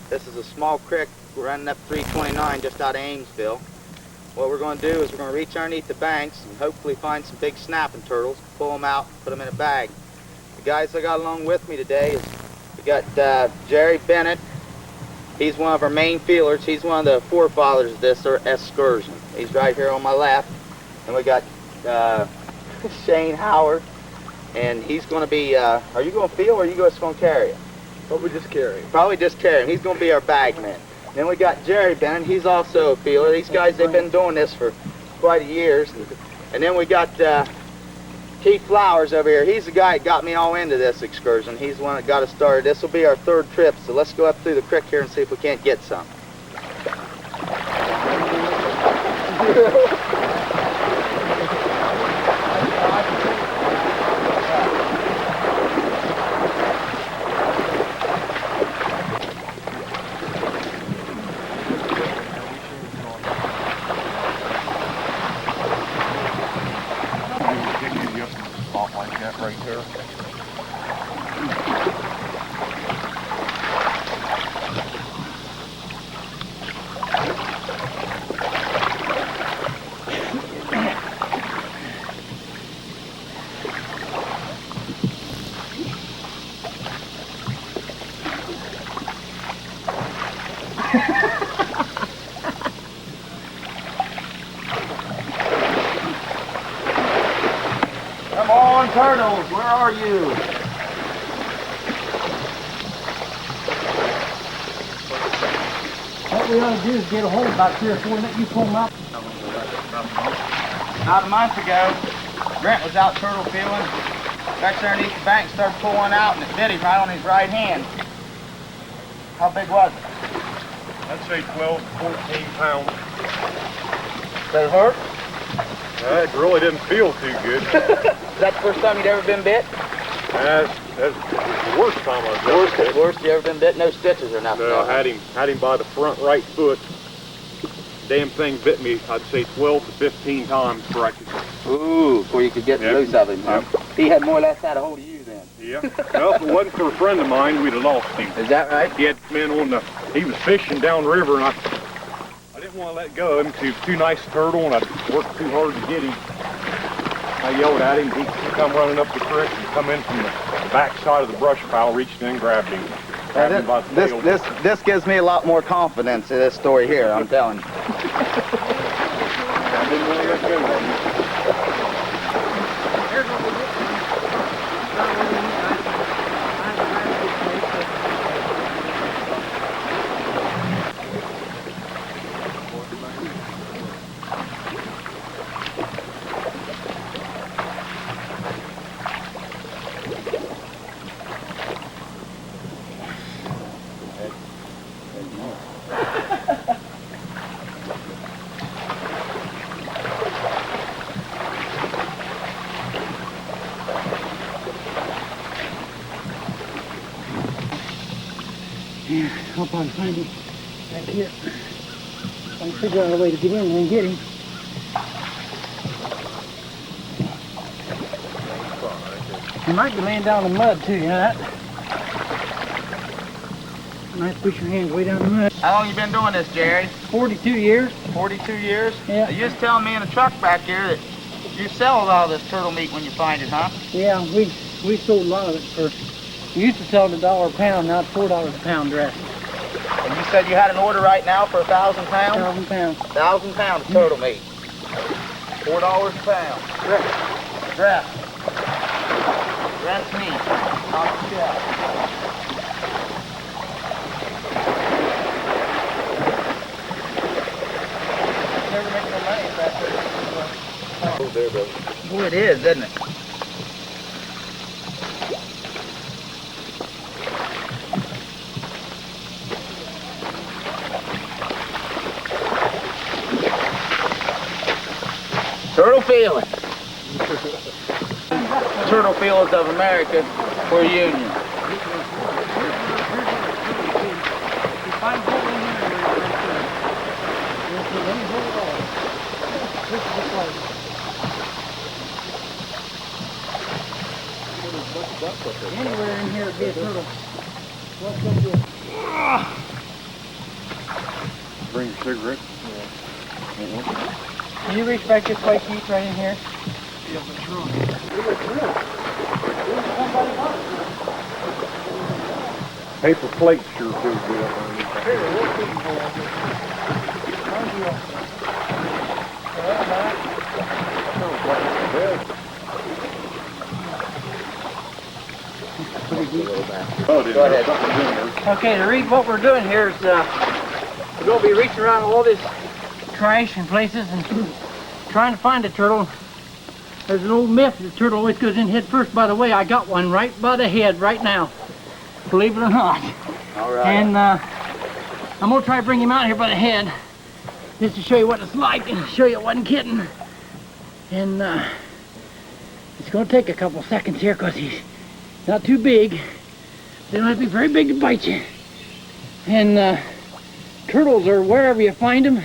This is a small creek running up 329 just out of Amesville. What we're going to do is we're going to reach underneath the banks and hopefully find some big snapping turtles, pull them out, put them in a bag. The guys I got along with me today is we got Jerry Bennett. He's one of our main feelers. He's one of the forefathers of this excursion. He's right here on my left. And we got Shane Howard, and he's going to be, are you going to feel or are you just going to carry it? Probably just carry him. Probably just carry him. He's going to be our bagman. Then we got Jerry Bennett. He's also a feeler. These guys, they've been doing this for quite a years. And then we got Keith Flowers over here. He's the guy that got me all into this excursion. He's the one that got us started. This will be our third trip, so let's go up through the creek here and see if we can't get some. Right there. Come on, turtles, where are you? What we ought to do is get a hold of about 3 or 4 and let you pull them out. About a month ago, Brent was out turtle feeling. Back there underneath the bank, started pulling out, and it bit him right on his right hand. How big was it? I'd say 12 to 14 pounds. Did it hurt? It really didn't feel too good. Is that the first time you'd ever been bit? That's the worst time I've ever been bit. Worst you ever been bit? No stitches or nothing? No, I had him by the front right foot. Damn thing bit me, I'd say 12 to 15 times before I could. Ooh, before you could get loose of him, huh? Yep. He had more or less had a hold of you then. Yeah. Well, if it wasn't for a friend of mine, we'd have lost him. Is that right? He had been he was fishing downriver, and I didn't want to let go of him. He was too nice a turtle, and I worked too hard to get him. I yelled at him. He come running up the creek and come in from the back side of the brush pile, reached in and grabbed him. This gives me a lot more confidence in this story here, I'm telling you. I didn't want to let go of him. Yeah, I'll probably find him back here. I can figure out a way to get in there and get him. He might be laying down in the mud too, you know that? You might push your hands way down in the mud. How long you been doing this, Jerry? 42 years. 42 years? Yeah. You was telling me in the truck back here that you sell a lot of this turtle meat when you find it, huh? Yeah, we sold a lot of it for. We used to sell it $1 a pound, now it's $4 a pound dress. And you said you had an order right now for 1,000 pounds? 1,000 pounds. 1,000 pounds of turtle meat. $4 a pound. Dress. Dress meat. Off the shelf. Never make no money if that's Oh, there, brother. Boy, it is, isn't it? Turtle Feelin. Turtle Feelers of America for Union. Anywhere in here would be a turtle. What's up here? bring your cigarette? Can you reach back this way, Keith, right in here? Yeah, that's right. Paper plate sure feels good up underneath Go ahead. Okay, to read what we're doing here is we're going to be reaching around all this trash and places and trying to find a turtle. There's an old myth the turtle always goes in head first. By the way, I got one right by the head right now, believe it or not. All right. And I'm going to try to bring him out here by the head just to show you what it's like and show you I wasn't kidding. And it's going to take a couple seconds here because he's not too big. They don't have to be very big to bite you. And turtles are wherever you find them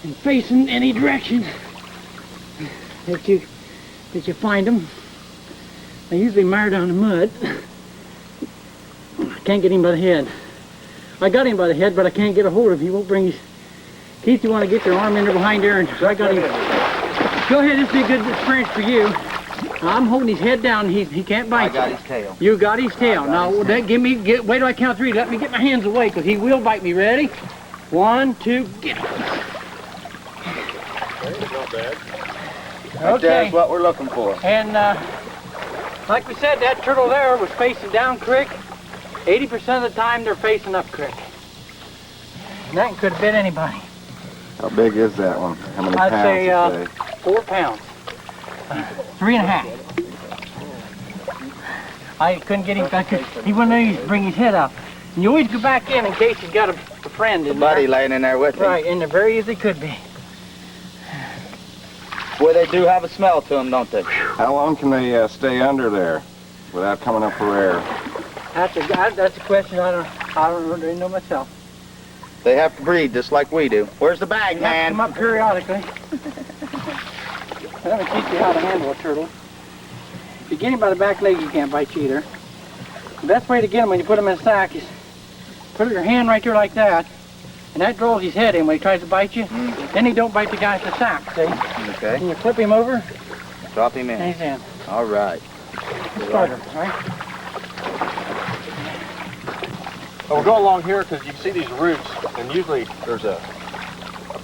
and facing any direction that you find them. They usually mire down the mud. I can't get him by the head. I got him by the head, but I can't get a hold of him. He won't bring his... Keith, you want to get your arm in there behind there, and I got him. Go ahead, this will be a good experience for you. I'm holding his head down. He can't bite you. I got his tail. You got his tail. Now, wait till I count 3. Let me get my hands away, because he will bite me. Ready? 1, 2, get him. Not bad. Right there's what we're looking for. And like we said, that turtle there was facing down creek. 80% of the time, they're facing up creek. And that could have bit anybody. How big is that one? How many I'd pounds? say 4 pounds. 3.5. I couldn't get him back. He wouldn't even bring his head up. And you always go back in case he's got a friend in Buddy there. laying in there with him. Right, and they're very easy could be. Boy, they do have a smell to them, don't they? How long can they stay under there without coming up for air? That's a question I don't really know myself. They have to breathe just like we do. Where's the bag, You have to man? come up periodically. That'll teach you how to handle a turtle. If you get him by the back leg, he can't bite you either. The best way to get him when you put him in a sack is put your hand right there like that, and that draws his head in when he tries to bite you. Then he don't bite the guy at the sack, see? Okay. And you flip him over, Drop him and in. he's in. All right. Starter, right? Well, we're going along here because you can see these roots, and usually there's a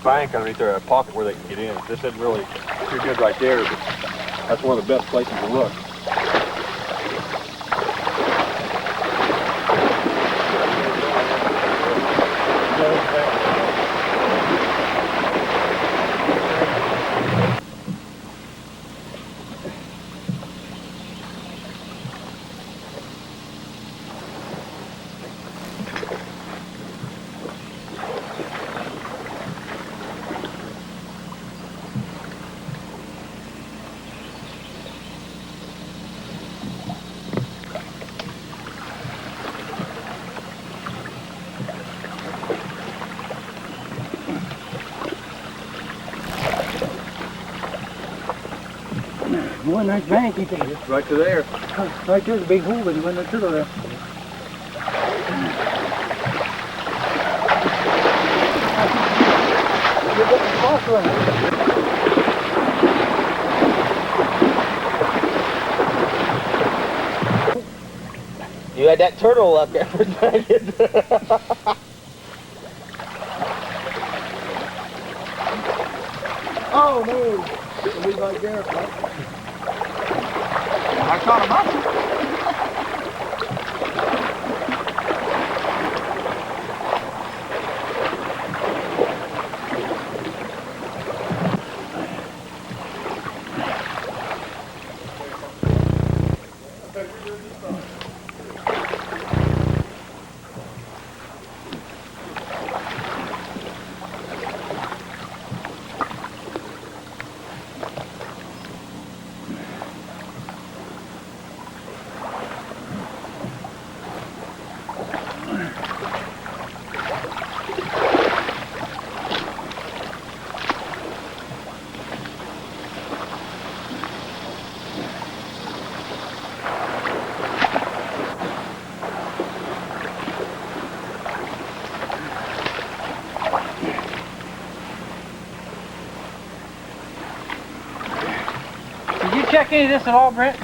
bank underneath there, a pocket where they can get in. This isn't really too good right there, but that's one of the best places to look. One nice bank, he thinks. Right to there. Right there's a big hole, but he wasn't a turtle there. You had that turtle up there for a second. Oh, no. He's right there. I caught him up. check any of this at all, Brent?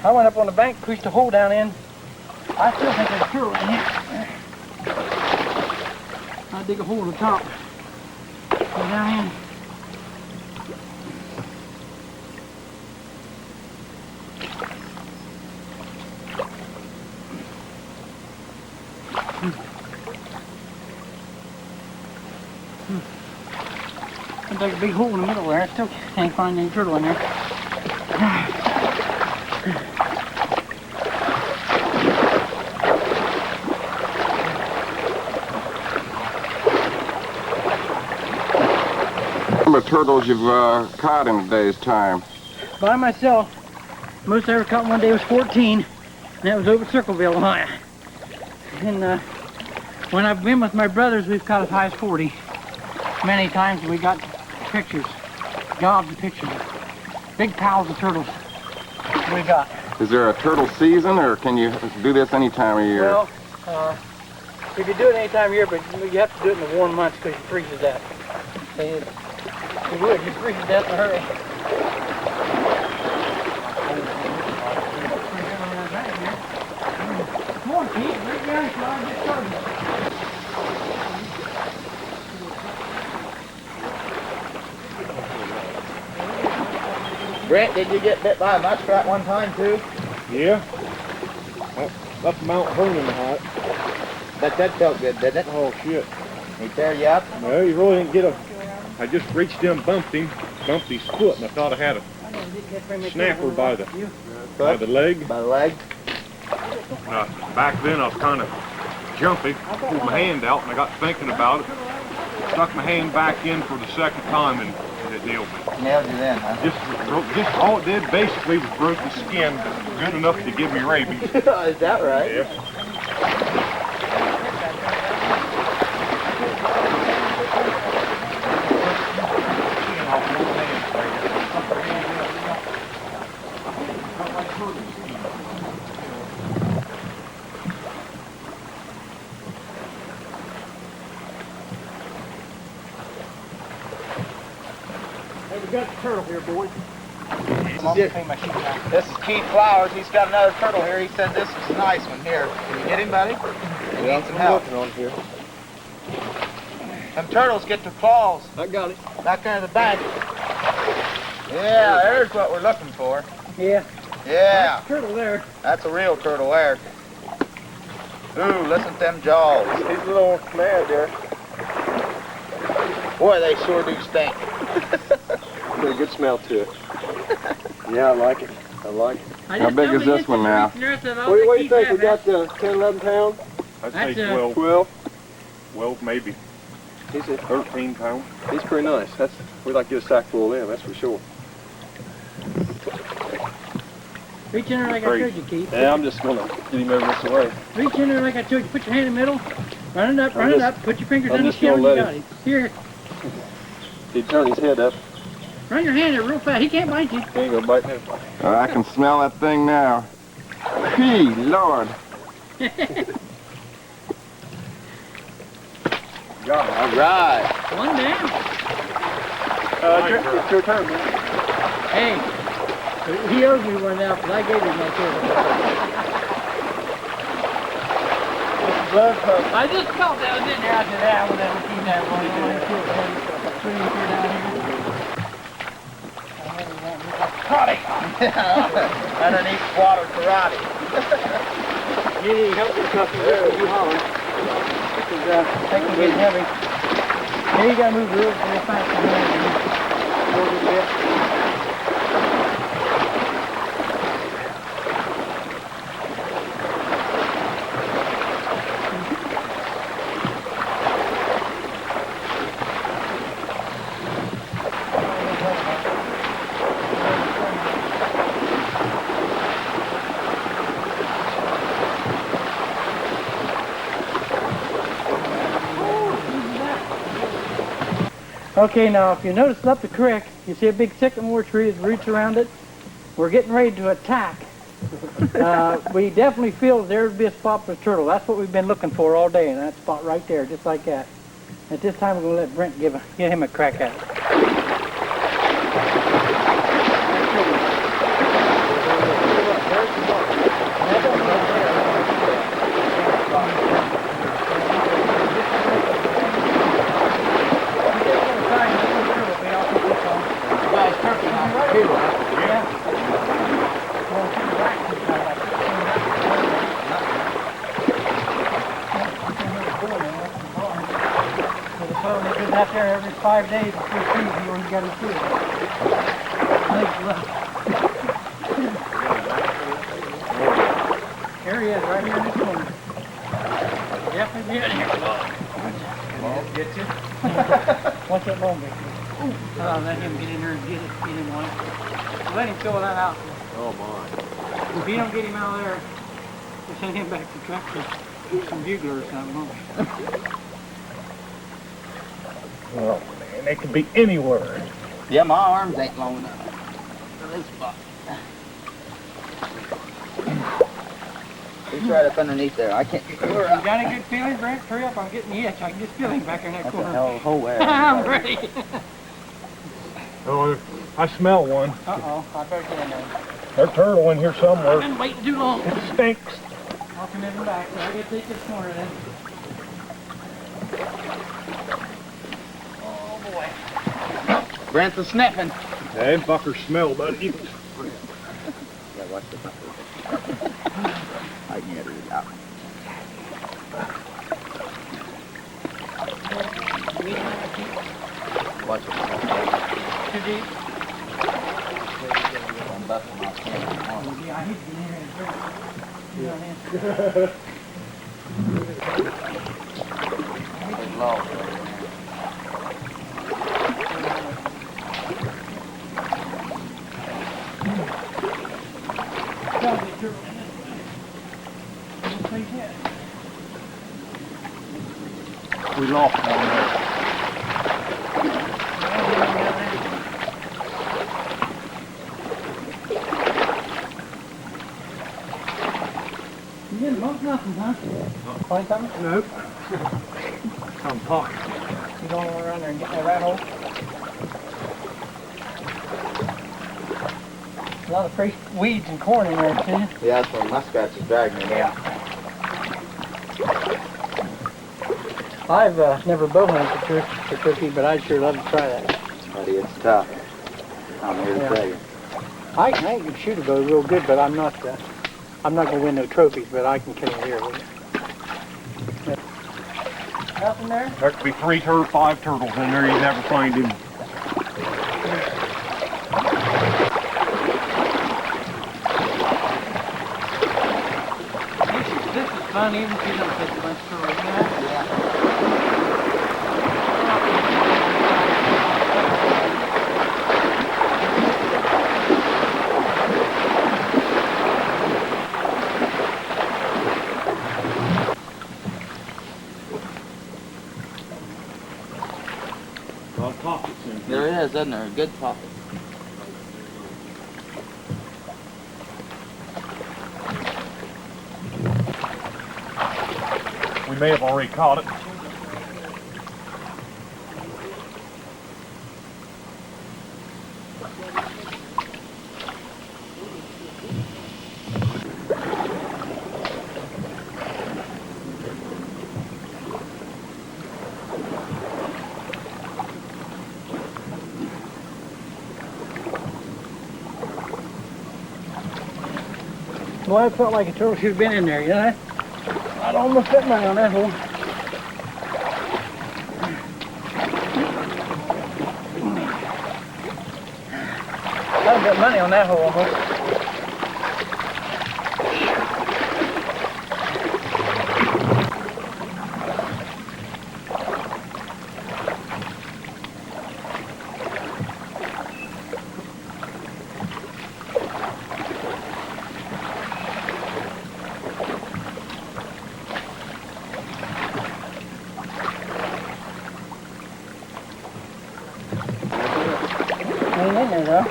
I went up on the bank, pushed a hole down in. I still think there's a turtle in here. I'll dig a hole at the top. Go down in. Looks like a big hole in the middle there. I still can't find any turtle in there. Number of turtles you've caught in a day's time? By myself, most I ever caught in one day was 14, and that was over at Circleville, Ohio. And when I've been with my brothers, we've caught as high as 40. Many times we got pictures, gobs of pictures, big piles of turtles we got. Is there a turtle season, or can you do this any time of year? Well, if you do it any time of year, but you have to do it in the warm months because you freeze to death. You would, you freeze to death in a hurry. Come on, Pete, break down so I can get started. Brent, did you get bit by a muskrat one time too? Yeah. Up Mount Vernon hot. That felt good, didn't it? Oh shit. He tear you up? No, you really didn't get a... I just reached in, bumped his foot, and I thought I had a snapper by the leg. By the leg? Back then I was kind of jumpy, pulled my hand out, and I got thinking about it. Stuck my hand back in for the second time, and it nailed me. Nailed you then, huh? Just all it did basically was broke the skin, but good enough to give me rabies. Is that right? Yeah. Hey, we got the turtle here, boys. This is Keith Flowers. He's got another turtle here. He said this is a nice one. Here, can you get him, buddy? He needs some help. On here. Them turtles get their claws I got it. back there in the bank. Yeah, there's what we're looking for. Yeah. Yeah, Turtle there. that's a real turtle there. Ooh, listen to them jaws. He's a little mad there. Boy, they sure do stink. Got a good smell to it. Yeah, I like it. I like it. How big is this one now? What do you think? We got 10, 11 pounds? I'd say That's 12. 12. 12 maybe. He's a, 13 pounds. he's pretty nice. We'd like to get a sack full of them, that's for sure. Reach in there like I showed you, Keith. Yeah, I'm just gonna get him over this way. Reach in there like I showed you. Put your hand in the middle. Run it up, run it up. Put your fingers I'm on the just skin gonna when you let got him. Here, He'd turn his head up. run your hand there real fast. He can't bite you. He ain't gonna bite me. I can smell that thing now. Gee, Lord. Got him. All right. One down. It's your turn, man. Hey, he owes me one now because I gave him that turtle. I just felt that was in there. I said, I will never keep that one. I want to kill it. Put him here down here. Underneath water karate. You need help with something. You holler. Because I think we're getting heavy. Here you gotta move real fast. A little bit. Okay, now if you notice up the creek, you see a big sycamore tree with roots around it. We're getting ready to attack. We definitely feel there would be a spot for a turtle. That's what we've been looking for all day, and that spot right there, just like that. At this time, we're going to let Brent get him a crack at it. too. Yeah. So the fellow that goes out there every 5 days before season, when he got his food. Here he is, right here in this corner. Definitely be in here. Get you? Watch that ball, Victor. Let him get in there and get it. Get in one. Let him fill that out. Oh my. If you don't get him out of there, we'll send him back to tractor. Some bugler or something, won't we? Oh, man, they could be anywhere. Yeah, my arms ain't long enough for this spot. He's right up underneath there. I can't get You her up. got any good feelings, Brent? Hurry up, I'm getting the itch. I can just feel him back there in that That's a corner. hell of a hole there. I'm ready. Oh, I smell one. Uh-oh, I better get in there. There's a turtle in here somewhere. I've been waiting too long. It stinks. I'll come in back. So I gotta take this corner then. Oh boy. Brent's a sniffing. Hey, fucker smell, buddy. Yeah, watch this. I can get it out. Watch it. Too deep? I'm busting my can. Yeah, I need to get in here and drink. You know what I mean? It's low. Gotta be turtle in this one. This thing's head. We lost one there. You didn't bump nothing, huh? Find something? Nope. Some pocket. You going around there and get that rat hole? A lot of fresh weeds and corn in there, too. Yeah, that's where muskrats is dragging me down. I've never bow hunted for turkey, but I'd sure love to try that. Buddy, it's tough. I'm here to Yeah. tell you. I can shoot a bow real good, but I'm not going to win no trophies, but I can kill a deer with it. Nothing there? There could be 5 turtles in there. You never find him. This is fun, even if you don't take a bunch of turtles. Yeah. Pockets in There is, isn't there? A good pocket. We may have already caught it. Well, it felt like a turtle should have been in there, you know? I'd almost bet money on that hole. I'd bet money on that hole almost. Ain't in there though.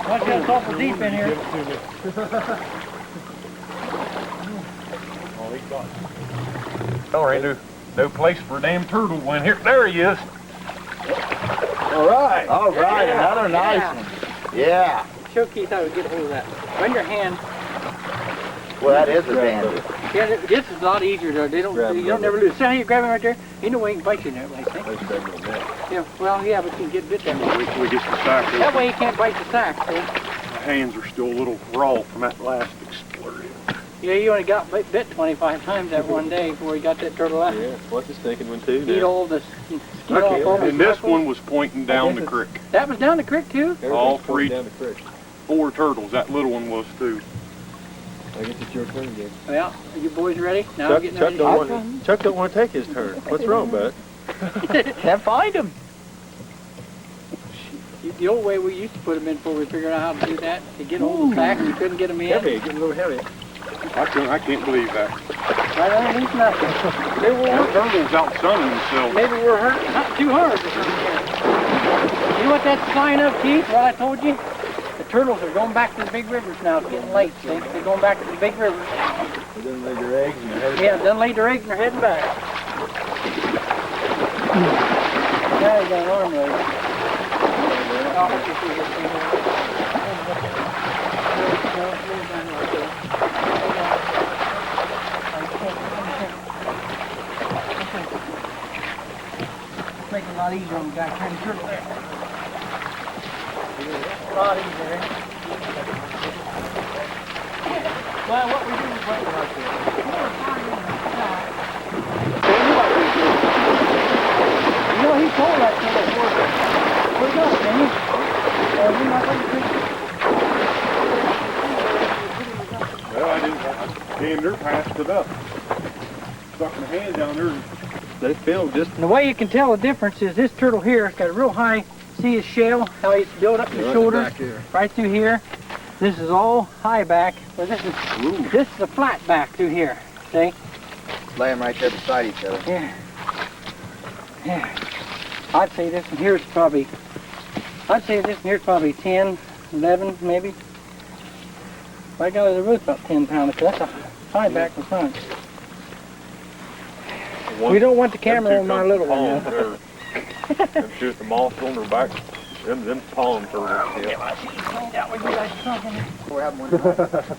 Watch out, it's awful deep in here. Oh, right there. No place for a damn turtle when here. There he is. All right. All right, Yeah, another nice yeah. one. Yeah. Show Keith how to get hold of that. Run your hand. Well, that is a dandy. Yeah, this is a lot easier though. You don't never lose. See how you grab him right there? You know where he can bite you in that way, see? Yeah, well, yeah, but you can get bit that way. Wait till we get the sack That open. way you can't bite the sack, see? My hands are still a little raw from that last explosion. Yeah, you only got bit 25 times that one day before you got that turtle out. Yeah, what's the stinking one too? Eat all the skin off all the And this snorkel. one was pointing down the creek. That was down the creek too? All three. down the creek. 4 turtles. That little one was too. I guess it's your turn, Jake. Well, are you boys ready? Now Chuck, I'm getting Chuck, ready. Chuck don't want to take his turn. What's wrong, bud? Can't find him. The old way we used to put them in before we figured out how to do that, to get hold of the sack, we couldn't get them in. Heavy, getting a little heavy. I can't believe that. Right underneath nothing. Maybe we're The hurting. turtles out sunning themselves. Maybe we're hurting. Not too hard. You know what that's a sign of, Keith? What I told you? The turtles are going back to the big rivers now. It's getting late, see? They're going back to the big rivers. They didn't lay their eggs and they're Yeah, done laid their eggs and they're heading back. Now you got an arm raised. Oh, let's just see this thing here. No, move down right there. Make it a lot easier on the guy trying to turtle there. A lot easier. Well, what we do is wait right there. You know, he told that kid that where'd he go, didn't he? We're not going to Well, I didn't. Damn near passed it up. Stuck my hand down there. They feel just And the way you can tell the difference is this turtle here has got a real high, see his shell, how he's built up the shoulder, back here. right through here. This is all high back, but this is a flat back through here, see? Lay them right there beside each other. Yeah. Yeah. I'd say this one here is probably, 10, 11 maybe. By golly, they're both about 10 pounds, 'cause that's a high back in front. We don't want the camera on my little one. Them just the moss on their back. Them palm turtles. Yeah.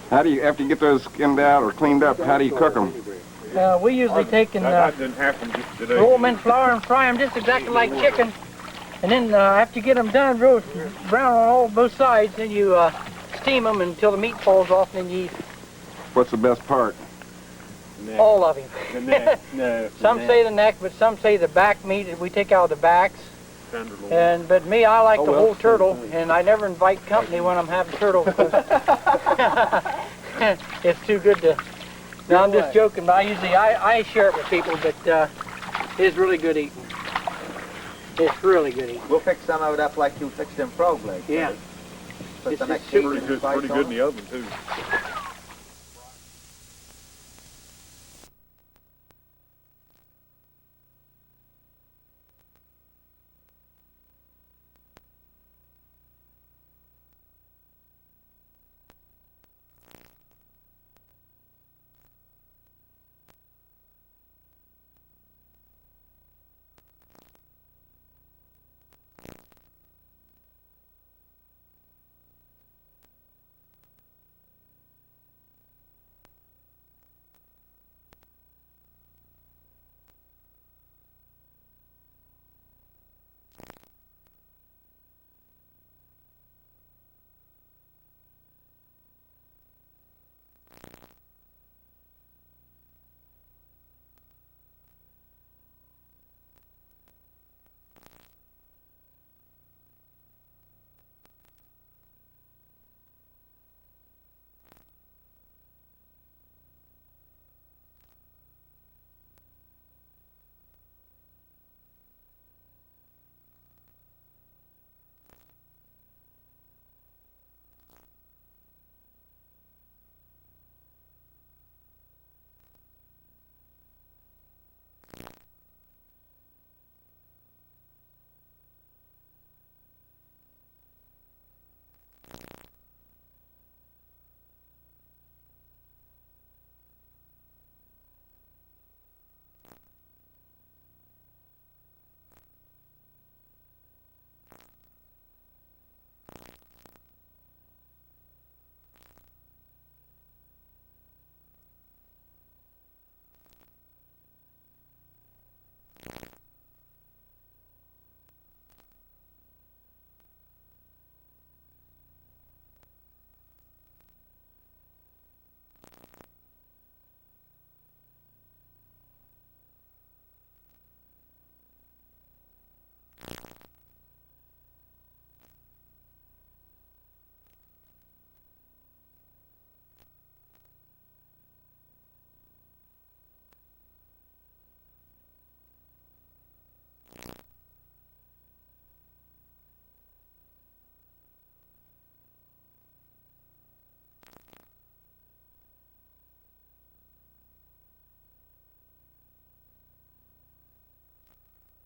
How do you, after you get those skinned out or cleaned up, how do you cook them? We usually take and That didn't happen just today. roll them in flour and fry them just exactly like chicken. And then after you get them done, roast brown on both sides, then you steam them until the meat falls off, and then you eat What's the best part? all of him. the neck. No. Some say the neck, but some say the back meat. We take out the backs. But me, I like the whole turtle, and I never invite company when I'm having turtle. It's too good to. No, I'm just joking. But I share it with people, but it's really good eating. It's really good eating. We'll fix some of it up like you fixed them frog legs. Yeah. Put It's some just extra super Pretty good in the oven too.